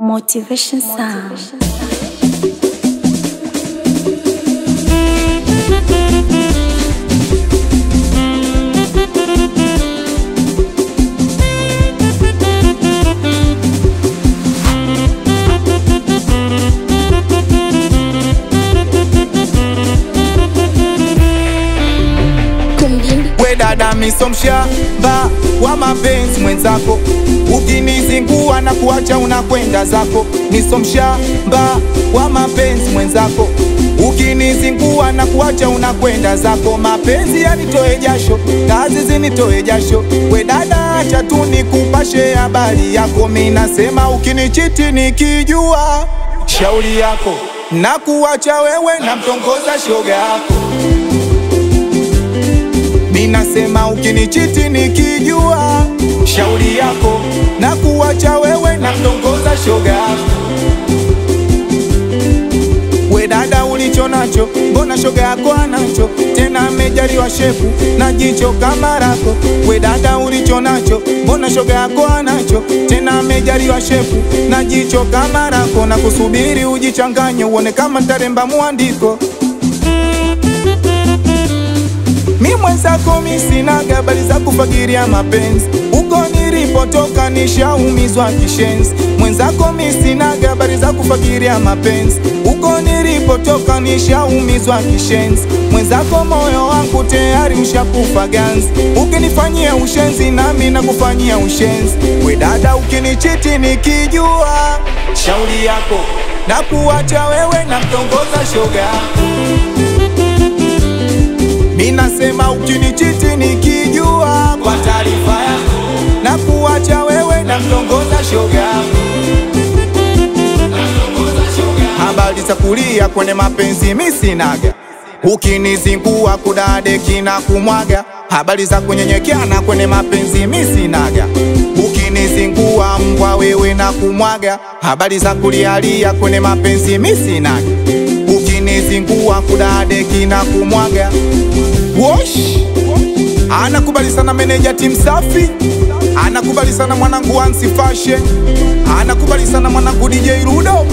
Motivation Sound. We dada misomshamba wa mapenzi mwenzako, ukinizingua na kuacha unakwenda zako. Misomshamba wa mapenzi mwenzako, ukinizingua na kuacha unakwenda zako. Mapenzi yanitoe jasho, kazi zinitoe jasho. We dada acha tu nikupashe habari yako. Mimi nasema ukinichiti nikijua shauri yako, na kuacha wewe na mtongoza shoga yako. Minasema ukinichiti nikijua shauri yako, na kuacha wewe na mtongoza shoga yako. We dada ulicho nacho, mbona shoga yako anacho? Tena amejaliwa shepu na jicho kama lako. We dada ulicho nacho, mbona shoga yako anacho? Tena amejaliwa shepu na jicho kama lako. Na kusubiri ujichanganye uone kama taremba muandiko. Mi mwenzako mi sinaga habari za kufagiria mapenzi, uko nilipotoka nishaumizwa kishenzi. Mwenzako mi sinaga habari za kufagiria mapenzi, uko nilipotoka nishaumizwa kishenzi. Mwenzako moyo wangu tayari ushakufa ganzi, ukinifanyia ushenzi nami nakufanyia ushenzi. We dada ukinichiti nikijua shauri yako, na kuacha wewe na mtongoza shoga yako. Minasema ukinichiti nikijua kwa taarifa yako, na kuacha wewe na mtongoza shoga yako. Habari za kulia kwenye mapenzi mi sinaga, ukinizingua kudade kina kumwaga. Habari za kunyenyekeana kwenye mapenzi mi sinaga, ukinizingua mbwa wewe na kumwaga. Habari za kulialia kwenye mapenzi mi sinaga, ukinizingua kudade kina kumwaga. Wosh anakubali sana meneja team safi, anakubali sana mwanangu Ansi Fashion, anakubali sana mwanangu DJ Rudo.